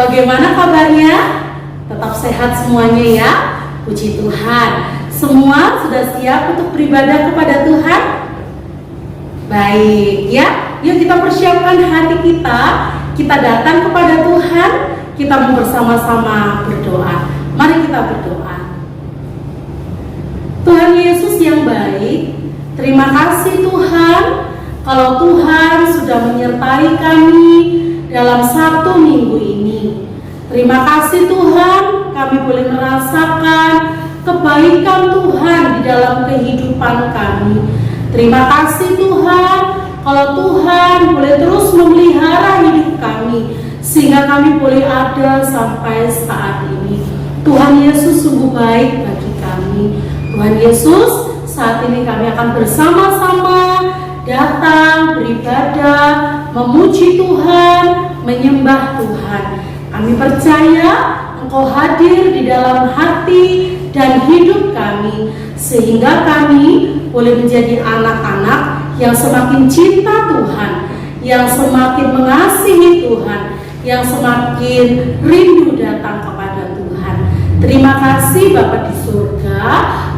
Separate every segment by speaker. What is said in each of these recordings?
Speaker 1: Bagaimana kabarnya? Tetap sehat semuanya ya. Puji Tuhan. Semua sudah siap untuk beribadah kepada Tuhan? Baik ya. Yuk kita persiapkan hati kita. Kita datang kepada Tuhan. Kita mau bersama-sama berdoa. Mari kita berdoa. Tuhan Yesus yang baik, terima kasih Tuhan kalau Tuhan sudah menyertai kami dalam satu minggu ini. Terima kasih Tuhan, kami boleh merasakan kebaikan Tuhan di dalam kehidupan kami. Terima kasih Tuhan, kalau Tuhan boleh terus memelihara hidup kami, sehingga kami boleh ada sampai saat ini. Tuhan Yesus sungguh baik bagi kami. Tuhan Yesus, saat ini kami akan bersama-sama datang beribadah, memuji Tuhan, menyembah Tuhan. Kami percaya Engkau hadir di dalam hati dan hidup kami, sehingga kami boleh menjadi anak-anak yang semakin cinta Tuhan, yang semakin mengasihi Tuhan, yang semakin rindu datang kepada Tuhan. Terima kasih Bapa di surga,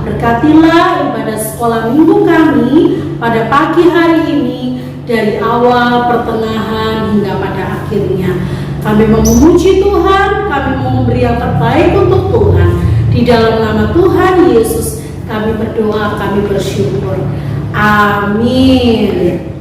Speaker 1: berkatilah ibadah sekolah minggu kami pada pagi hari ini, dari awal, pertengahan, hingga pada akhirnya. Kami mau memuji Tuhan, kami mau memberi yang terbaik untuk Tuhan. Di dalam nama Tuhan Yesus kami berdoa, kami bersyukur. Amin.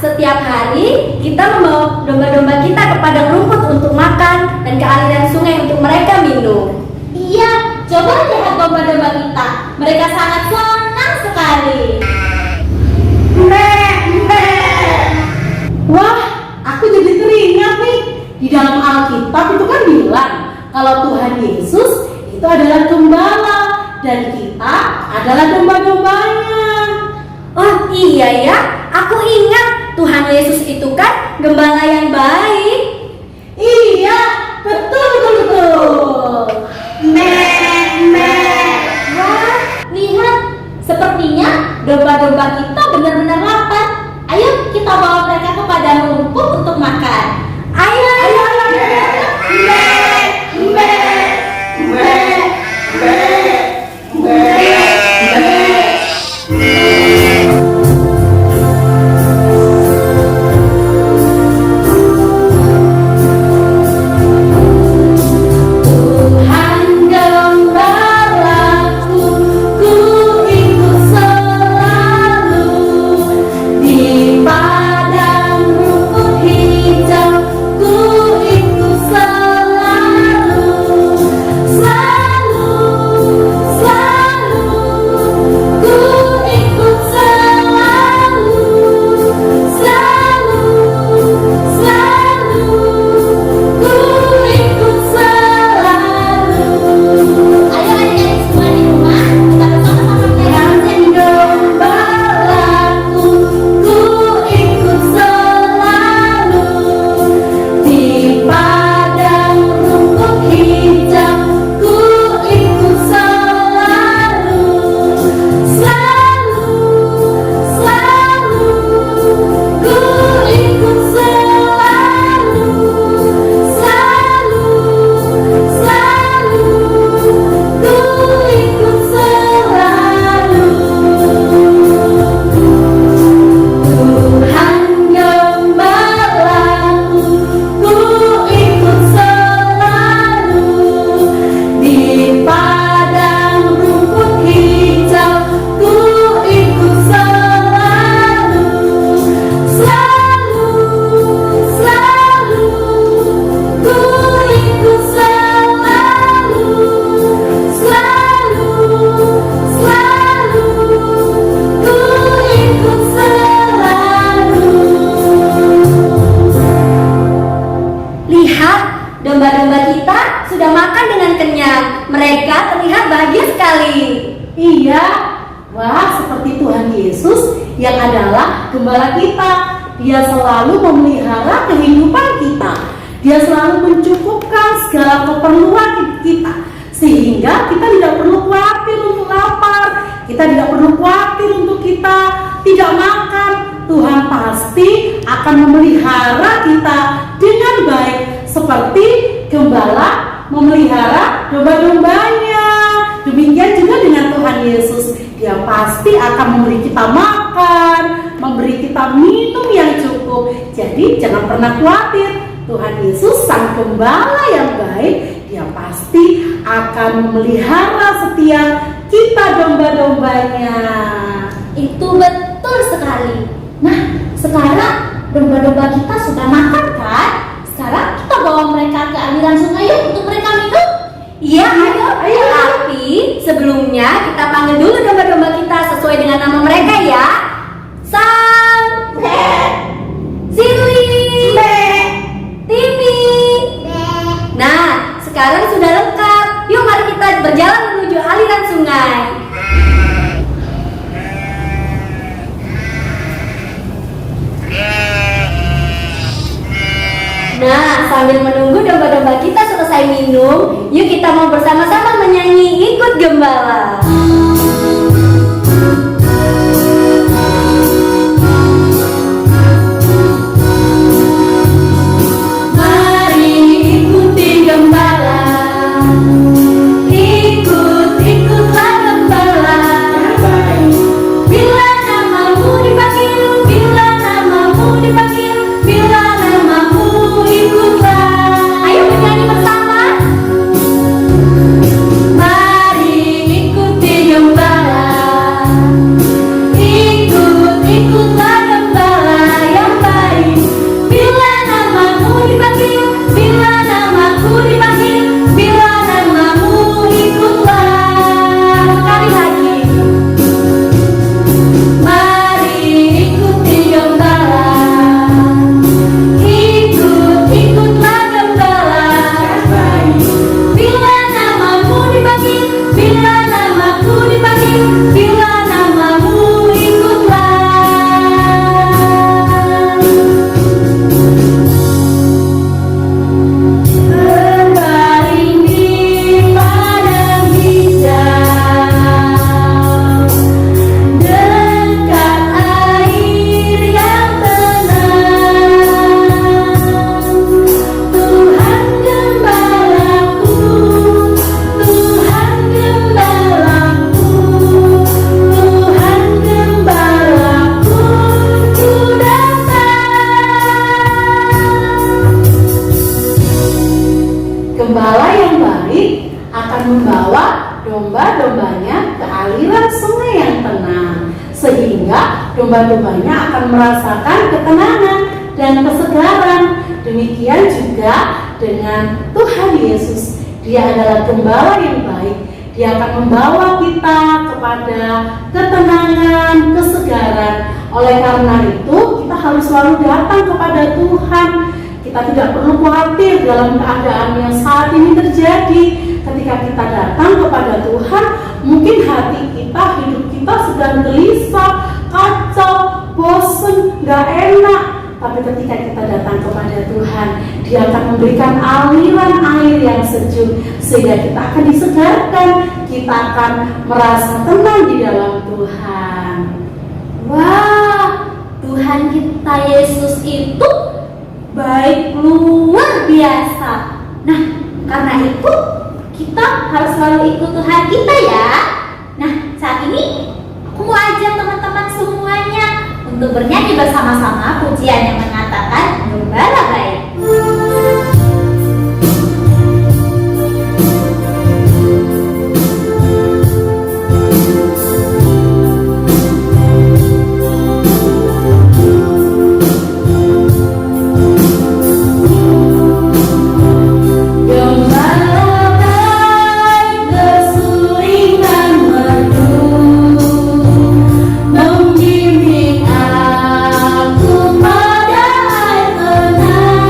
Speaker 2: Setiap hari kita membawa domba-domba kita ke padang rumput untuk makan dan ke aliran sungai untuk mereka minum. Iya, coba lihat domba-domba kita. Mereka sangat senang sekali.
Speaker 1: Wah, aku jadi teringat nih. Di dalam Alkitab itu kan bilang kalau Tuhan Yesus itu adalah gembala dan kita adalah domba-dombanya.
Speaker 2: Oh iya ya, aku ingat Tuhan Yesus itu kan gembala yang baik.
Speaker 1: Iya, betul.
Speaker 2: Wah, lihat, sepertinya domba-domba kita benar-benar lapar. Ayo kita bawa mereka ke padang rumput untuk makan. Ayo.
Speaker 1: Tuhan gembalaku, ku ikut selalu. Wah, seperti Tuhan Yesus yang adalah gembala kita. Dia selalu memelihara kehidupan kita. Dia selalu mencukupkan segala keperluan kita, sehingga kita tidak perlu khawatir untuk lapar, kita tidak perlu khawatir untuk kita tidak makan. Tuhan pasti akan memelihara kita dengan baik, seperti gembala memelihara domba-dombanya. Demikian juga dengan Tuhan Yesus. Dia pasti akan memberi kita makan, memberi kita minum yang cukup. Jadi jangan pernah khawatir. Tuhan Yesus sang gembala yang baik, dia pasti akan memelihara setiap kita domba-dombanya.
Speaker 2: Itu betul sekali. Nah, sekarang domba-domba kita sudah makan kan? Sekarang kita bawa mereka ke aliran sungai yuk untuk mereka minum. Iya, ayo. Tapi sebelumnya kita panggil dulu domba-domba kita sesuai dengan nama mereka ya. Sam, Zili, Timi. Nah, sekarang sudah lengkap. Yuk mari kita berjalan menuju aliran sungai. Nah, sambil menunggu domba-domba kita selesai minum, yuk kita mau bersama-sama menyanyi Ikut Gembala. Mari ikuti gembala, ikut-ikutlah gembala. Bila namamu dipanggil, bila namamu dipanggil, bila namamu ikutlah. Ayo menyanyi bersama. Mari ikuti gembala, ikut-ikutlah gembala yang baik. Bila namamu dipanggil, bila namaku dipanggil, bila namamu ikutlah. Sekali lagi. Mari ikuti gembala, ikut-ikutlah gembala yang baik. Bila namamu dipanggil, bila namaku dipanggil, bila namamu ikutlah. Berbaring di padang hijau, dekat air yang tenang. Tuhan gembalaku, Tuhan gembalaku, Tuhan gembalaku, ku datang. Gembala yang baik akan membawa domba-dombanya ke aliran sungai yang tenang, sehingga domba-dombanya akan merasakan ketenangan dan kesegaran. Demikian juga dengan Tuhan Yesus. Dia adalah gembala yang baik. Dia akan membawa kita kepada ketenangan, kesegaran. Oleh karena itu, kita harus selalu datang kepada Tuhan. Kita tidak perlu khawatir dalam keadaan yang saat ini terjadi. Ketika kita datang kepada Tuhan, mungkin hati kita, hidup kita sedang gelisah, kacau, bosan, gak enak. Tapi ketika kita datang kepada Tuhan, Dia akan memberikan aliran air yang sejuk, sehingga kita akan disegarkan, kita akan merasa tenang di dalam Tuhan. Wah, Tuhan kita Yesus itu baik luar biasa. Nah, karena itu kita harus selalu ikut Tuhan kita ya. Nah, saat ini aku mau ajak teman-teman semuanya untuk bernyanyi bersama-sama pujian yang mengatakan Gembala Baik.
Speaker 1: Membimbing aku pada air tenang.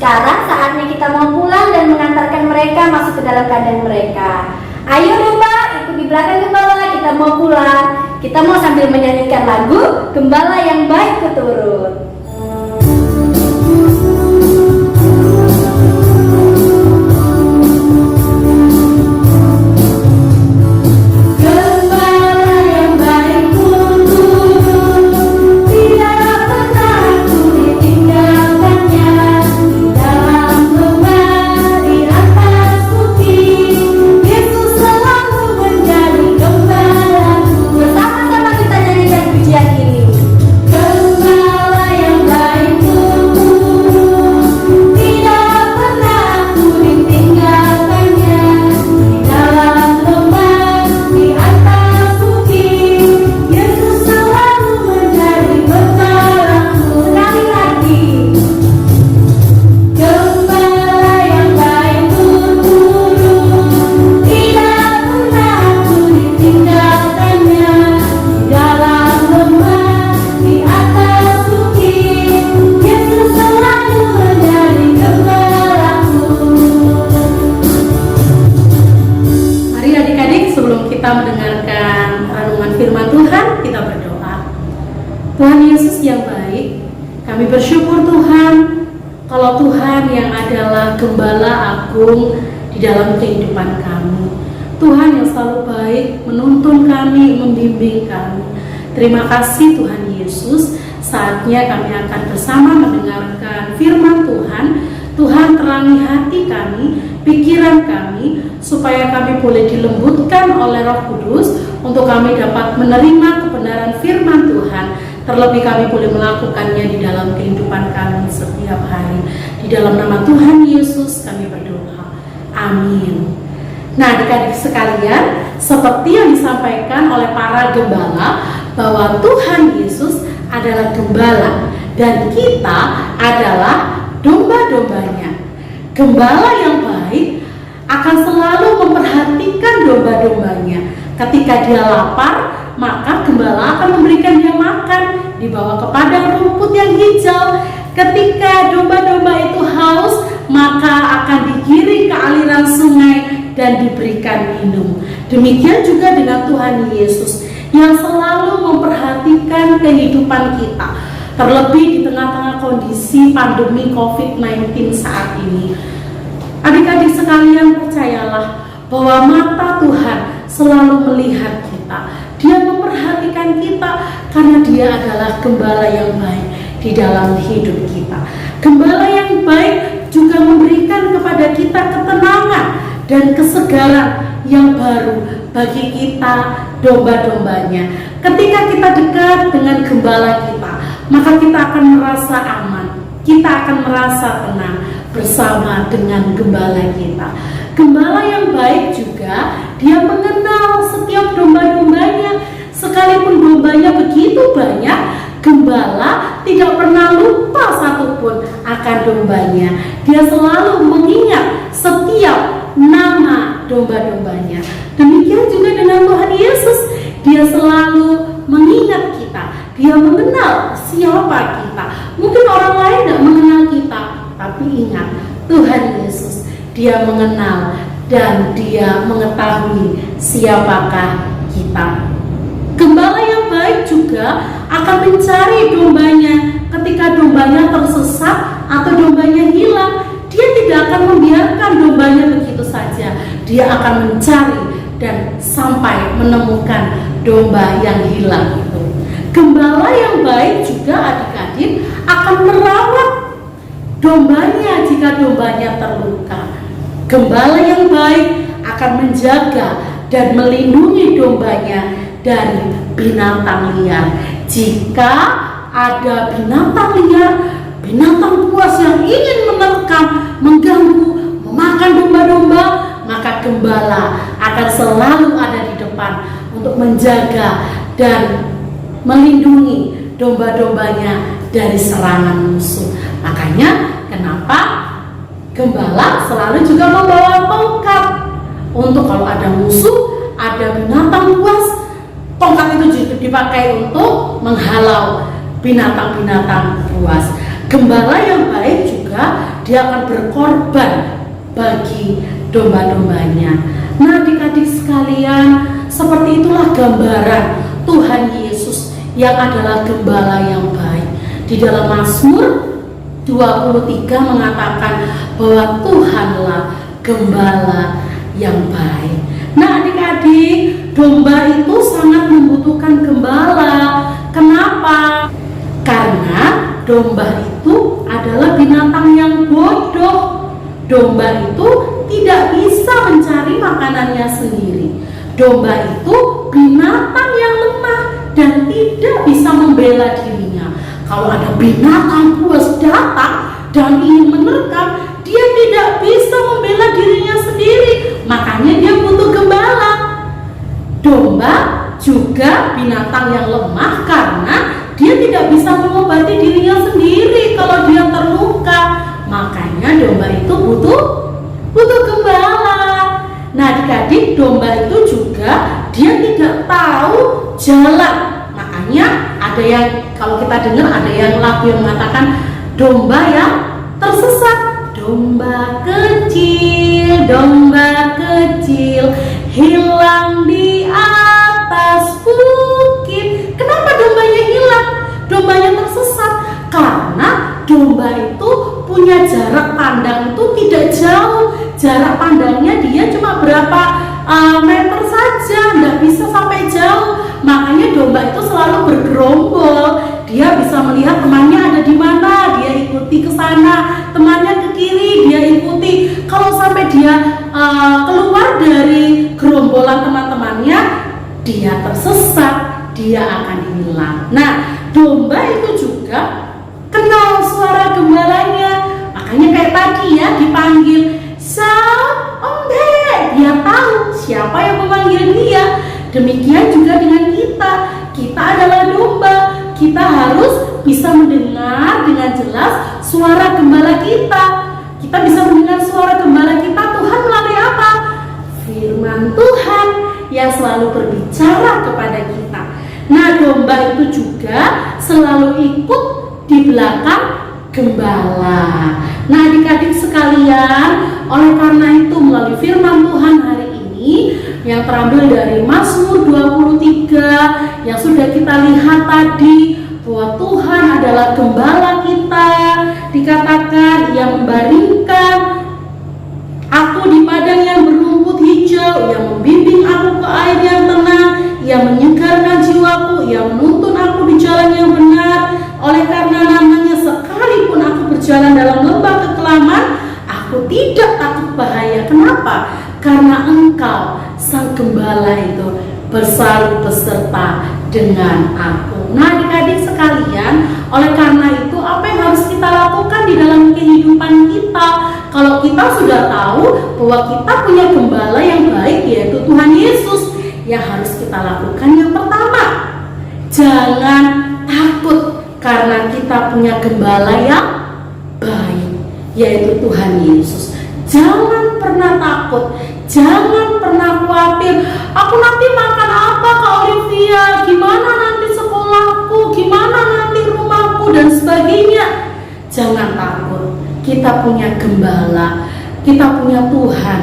Speaker 2: Sekarang saatnya kita mau pulang dan mengantarkan mereka masuk ke dalam kandang mereka. Ayo domba, ikut di belakang gembala, kita mau pulang. Kita mau sambil menyanyikan lagu Gembala yang Baik Kuturut.
Speaker 1: Kita mendengarkan renungan firman Tuhan, kita berdoa. Tuhan Yesus yang baik, kami bersyukur Tuhan, kalau Tuhan yang adalah gembala agung di dalam kehidupan kami. Tuhan yang selalu baik, menuntun kami, membimbing kami. Terima kasih Tuhan Yesus, saatnya kami akan bersama mendengarkan firman Tuhan. Tuhan terangi hati kami, pikiran kami, supaya kami boleh dilembutkan oleh Roh Kudus untuk kami dapat menerima kebenaran firman Tuhan. Terlebih kami boleh melakukannya di dalam kehidupan kami setiap hari. Di dalam nama Tuhan Yesus kami berdoa. Amin. Nah, adik-adik sekalian, seperti yang disampaikan oleh para gembala, bahwa Tuhan Yesus adalah gembala dan kita adalah domba-dombanya. Gembala yang baik akan selalu memperhatikan domba-dombanya. Ketika dia lapar, maka gembala akan memberikan dia makan, dibawa ke padang rumput yang hijau. Ketika domba-domba itu haus, maka akan digiring ke aliran sungai dan diberikan minum. Demikian juga dengan Tuhan Yesus yang selalu memperhatikan kehidupan kita. Terlebih di tengah-tengah kondisi pandemi COVID-19 saat ini. Adik-adik sekalian, percayalah bahwa mata Tuhan selalu melihat kita. Dia memperhatikan kita karena dia adalah gembala yang baik di dalam hidup kita. Gembala yang baik juga memberikan kepada kita ketenangan dan kesegaran yang baru bagi kita domba-dombanya. Ketika kita dekat dengan gembala kita, maka kita akan merasa aman, kita akan merasa tenang bersama dengan gembala kita. Gembala yang baik juga, dia mengenal setiap domba-dombanya. Sekalipun dombanya begitu banyak, gembala tidak pernah lupa satupun akan dombanya. Dia selalu mengingat setiap nama domba-dombanya. Demikian juga dengan Tuhan Yesus, dia selalu mengingat kita. Dia mengenal siapa kita. Mungkin orang lain tidak mengenal kita, tapi ingat, Tuhan Yesus, dia mengenal dan dia mengetahui siapakah kita. Gembala yang baik juga akan mencari dombanya ketika dombanya tersesat atau dombanya hilang. Dia tidak akan membiarkan dombanya begitu saja. Dia akan mencari dan sampai menemukan domba yang hilang itu. Gembala yang baik juga adik-adik akan merawat dombanya jika dombanya terluka. Gembala yang baik akan menjaga dan melindungi dombanya dari binatang liar. Jika ada binatang liar, binatang buas yang ingin menerkam, mengganggu, memakan domba-domba, maka gembala akan selalu ada di depan untuk menjaga dan melindungi domba-dombanya dari serangan musuh. Makanya kenapa gembala selalu juga membawa tongkat untuk kalau ada musuh, ada binatang buas, tongkat itu juga dipakai untuk menghalau binatang-binatang buas. Gembala yang baik juga dia akan berkorban bagi domba-dombanya. Nah, adik-adik sekalian, seperti itulah gambaran Tuhan Yesus yang adalah gembala yang baik. Di dalam Mazmur 23 mengatakan bahwa Tuhanlah gembala yang baik. Nah, adik-adik, domba itu sangat membutuhkan gembala. Kenapa? Karena domba itu adalah binatang yang bodoh. Domba itu tidak bisa mencari makanannya sendiri. Domba itu binatang yang lemah dan tidak bisa membela dirinya. Kalau ada binatang buas datang dan ingin menerkam, dia tidak bisa membela dirinya sendiri. Makanya dia butuh gembala. Domba juga binatang yang lemah karena dia tidak bisa mengobati dirinya sendiri kalau dia terluka. Makanya domba itu butuh gembala. Nah, adik-adik, domba itu juga dia tidak tahu jalan. Makanya ada yang, kalau kita dengar ada yang lagu yang mengatakan domba yang tersesat. Domba kecil hilang di atas bukit. Kenapa dombanya hilang? Dombanya tersesat karena domba itu punya jarak pandang itu tidak jauh. Jarak pandangnya dia cuma berapa meter saja, nggak bisa sampai jauh. Makanya domba itu selalu bergerombol. Dia bisa melihat temannya ada di mana, dia ikuti ke sana. Temannya ke kiri, dia ikuti. Kalau sampai dia keluar dari gerombolan teman-temannya, dia tersesat, dia akan hilang. Nah, domba itu juga kenal suara gembalanya. Makanya kayak tadi ya, dipanggil Saul, Ombe. Dia tahu siapa yang memanggil dia. Demikian juga dengan kita. Kita adalah domba. Kita harus bisa mendengar dengan jelas suara gembala kita. Kita bisa mendengar suara gembala kita Tuhan melalui apa? Firman Tuhan yang selalu berbicara kepada kita. Nah, domba itu juga selalu ikut di belakang gembala. Nah, adik-adik sekalian, oleh karena itu melalui firman Tuhan hari ini yang terambil dari Mazmur 23 yang sudah kita lihat tadi, bahwa Tuhan adalah gembala kita. Dikatakan ia membaringkan aku di padang yang berumput hijau, ia membimbing aku ke air yang tenang, ia menyegarkan jiwaku, ia menuntun aku di jalan yang benar. Oleh karena namanya, sekalipun aku berjalan dalam lembah kekelaman, aku tidak takut bahaya. Kenapa? Karena Engkau, Sang Gembala itu, berselalu beserta dengan aku. Nah, adik-adik sekalian, oleh karena itu apa yang harus kita lakukan di dalam kehidupan kita? Kalau kita sudah tahu bahwa kita punya gembala yang baik, yaitu Tuhan Yesus, yang harus kita lakukan yang pertama, jangan takut karena kita punya gembala yang baik, yaitu Tuhan Yesus. Jangan pernah takut, jangan pernah khawatir. Aku nanti makan apa, Kak Olivia? Gimana nanti sekolahku? Gimana nanti rumahku? Dan sebagainya. Jangan takut. Kita punya gembala. Kita punya Tuhan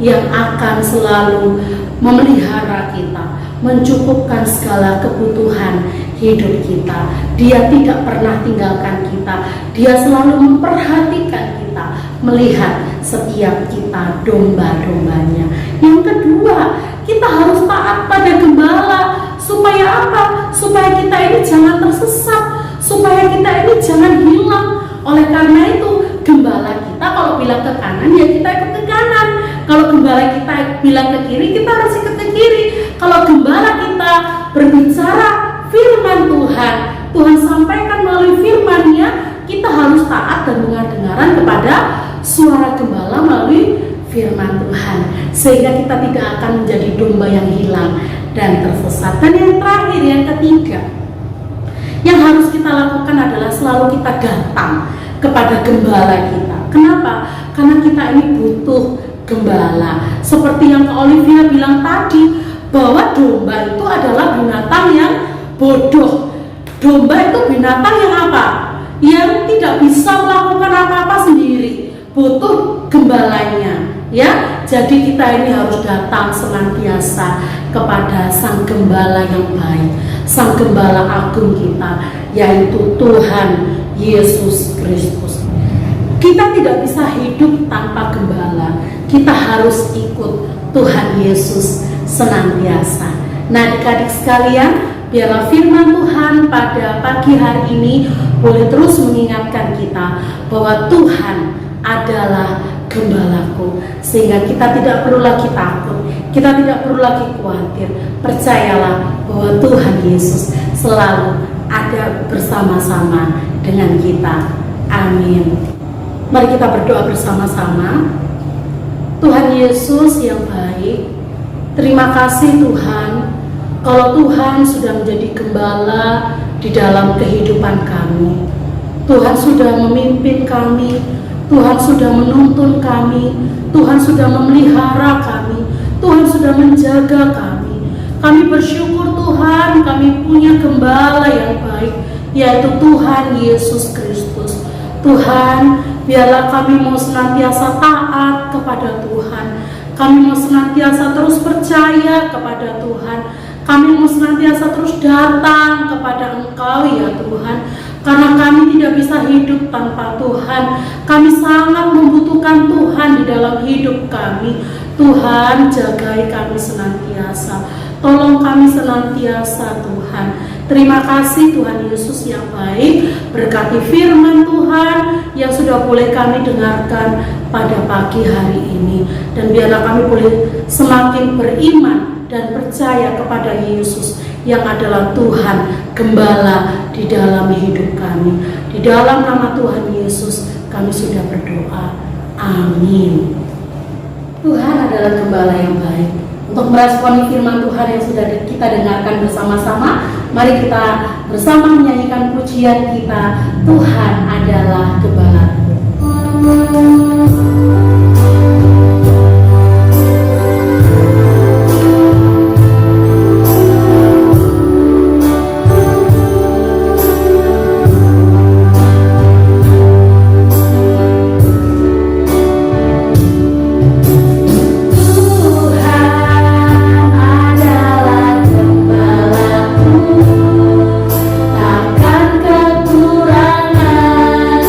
Speaker 1: yang akan selalu memelihara kita, mencukupkan segala kebutuhan hidup kita. Dia tidak pernah tinggalkan kita. Dia selalu memperhatikan kita, melihat setiap kita domba-dombanya. Yang kedua, kita harus taat pada gembala. Supaya apa? Supaya kita ini jangan tersesat, supaya kita ini jangan hilang. Oleh karena itu, gembala kita kalau bilang ke kanan, ya kita ikut ke kanan. Kalau gembala kita bilang ke kiri, kita harus ikut ke kiri. Kalau gembala kita berbicara firman Tuhan, Tuhan sampaikan melalui firman-Nya, kita harus taat dan dengar-dengaran kepada suara gembala melalui firman Tuhan, sehingga kita tidak akan menjadi domba yang hilang dan tersesat. Dan yang terakhir, yang ketiga, yang harus kita lakukan adalah selalu kita datang kepada gembala kita. Kenapa? Karena kita ini butuh gembala. Seperti yang Kak Olivia bilang tadi, bahwa domba itu adalah binatang yang bodoh. Domba itu binatang yang apa? yang tidak bisa melakukan apa-apa sendiri, butuh gembalanya, ya. Jadi kita ini harus datang senantiasa kepada Sang Gembala yang baik, Sang Gembala Agung kita, yaitu Tuhan Yesus Kristus. Kita tidak bisa hidup tanpa gembala. Kita harus ikut Tuhan Yesus senantiasa. Nah, adik-adik sekalian, biarlah firman Tuhan pada pagi hari ini boleh terus mengingatkan kita bahwa Tuhan adalah gembalaku, sehingga kita tidak perlu lagi takut, kita tidak perlu lagi khawatir. Percayalah bahwa Tuhan Yesus selalu ada bersama-sama dengan kita. Amin. Mari kita berdoa bersama-sama. Tuhan Yesus yang baik, terima kasih Tuhan, kalau Tuhan sudah menjadi gembala di dalam kehidupan kami. Tuhan sudah memimpin kami, Tuhan sudah menuntun kami, Tuhan sudah memelihara kami, Tuhan sudah menjaga kami. Kami bersyukur Tuhan, kami punya gembala yang baik, yaitu Tuhan Yesus Kristus. Tuhan, biarlah kami mau senantiasa taat kepada Tuhan. Kami mau senantiasa terus percaya kepada Tuhan. Kami mau senantiasa terus datang kepada Engkau ya Tuhan. Karena kami tidak bisa hidup tanpa Tuhan. Kami sangat membutuhkan Tuhan di dalam hidup kami. Tuhan, jagai kami senantiasa. Tolong kami senantiasa Tuhan. Terima kasih Tuhan Yesus yang baik. Berkati firman Tuhan yang sudah boleh kami dengarkan pada pagi hari ini. Dan biarlah kami boleh semakin beriman dan percaya kepada Yesus yang adalah Tuhan Gembala di dalam hidup kami. Di dalam nama Tuhan Yesus kami sudah berdoa. Amin. Tuhan adalah Gembala yang baik. Untuk meresponi firman Tuhan yang sudah kita dengarkan bersama-sama, mari kita bersama menyanyikan pujian kita, Tuhan adalah Gembalaku.
Speaker 2: Takkan kekurangan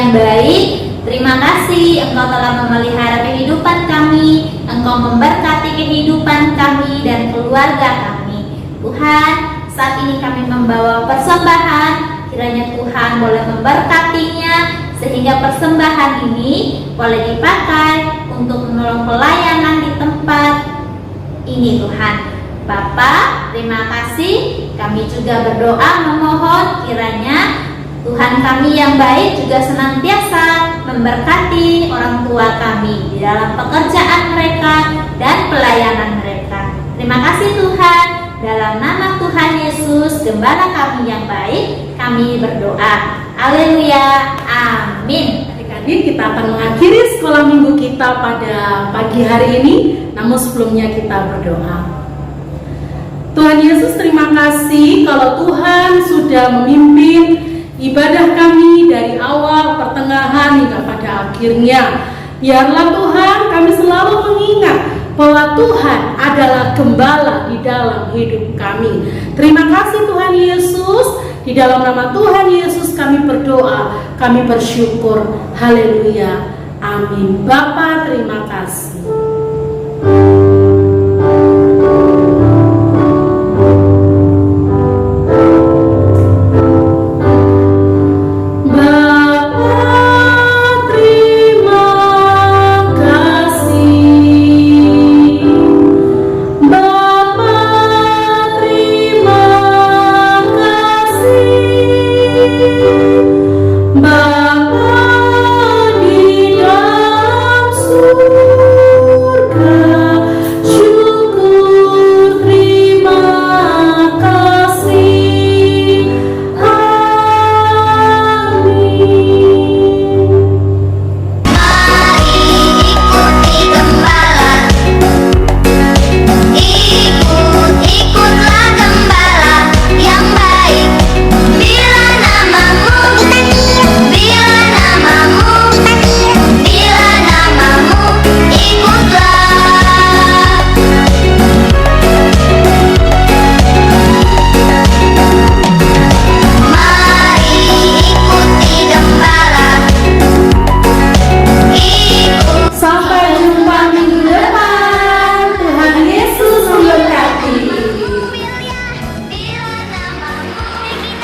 Speaker 2: yang baik, terima kasih Engkau telah memelihara kehidupan kami, Engkau memberkati kehidupan kami dan keluarga kami. Tuhan, saat ini kami membawa persembahan, kiranya Tuhan boleh memberkatinya, sehingga persembahan ini boleh dipakai untuk menolong pelayanan di tempat ini Tuhan. Bapa, terima kasih. Kami juga berdoa memohon kiranya Tuhan kami yang baik juga senantiasa memberkati orang tua kami di dalam pekerjaan mereka dan pelayanan mereka. Terima kasih Tuhan. Dalam nama Tuhan Yesus, Gembala kami yang baik, kami berdoa. Haleluya. Amin.
Speaker 1: Adik-adik, kita akan mengakhiri sekolah minggu kita pada pagi hari ini. Namun sebelumnya kita berdoa. Tuhan Yesus, terima kasih kalau Tuhan sudah memimpin ibadah kami dari awal, pertengahan hingga pada akhirnya. Biarlah Tuhan kami selalu mengingat bahwa Tuhan adalah gembala di dalam hidup kami. Terima kasih Tuhan Yesus. Di dalam nama Tuhan Yesus kami berdoa, kami bersyukur. Haleluya. Amin. Bapa, terima kasih.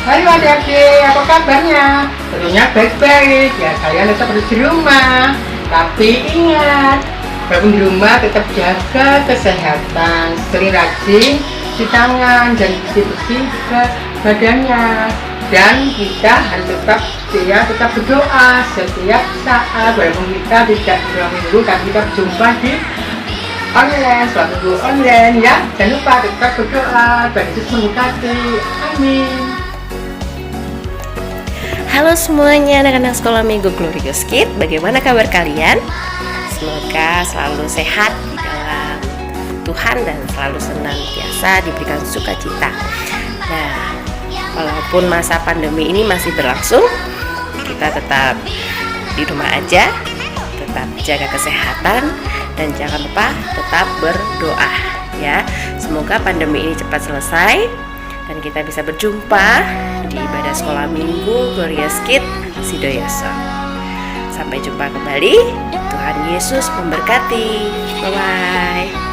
Speaker 3: Halo adik-adik, apa kabarnya? Tentunya baik-baik ya, kalian tetap di rumah. Tapi ingat, walaupun di rumah tetap jaga kesehatan, sering rajin cuci tangan dan bersih-bersih ke badannya. Dan kita harus tetap setia, tetap berdoa setiap saat. Walaupun kita tidak dalam minggu, kan kita berjumpa di online, suatu minggu online ya. Jangan lupa tetap berdoa, Tuhan Yesus memberkati. Amin.
Speaker 4: Halo semuanya anak-anak sekolah minggu Glorious Kids, bagaimana kabar kalian? Semoga selalu sehat di dalam Tuhan dan selalu senantiasa diberikan sukacita. Nah, walaupun masa pandemi ini masih berlangsung, kita tetap di rumah aja, tetap jaga kesehatan, dan jangan lupa tetap berdoa ya. Semoga pandemi ini cepat selesai dan kita bisa berjumpa di ibadah sekolah minggu Glorious Kids Sidoyoso. Sampai jumpa kembali. Tuhan Yesus memberkati. Bye-bye.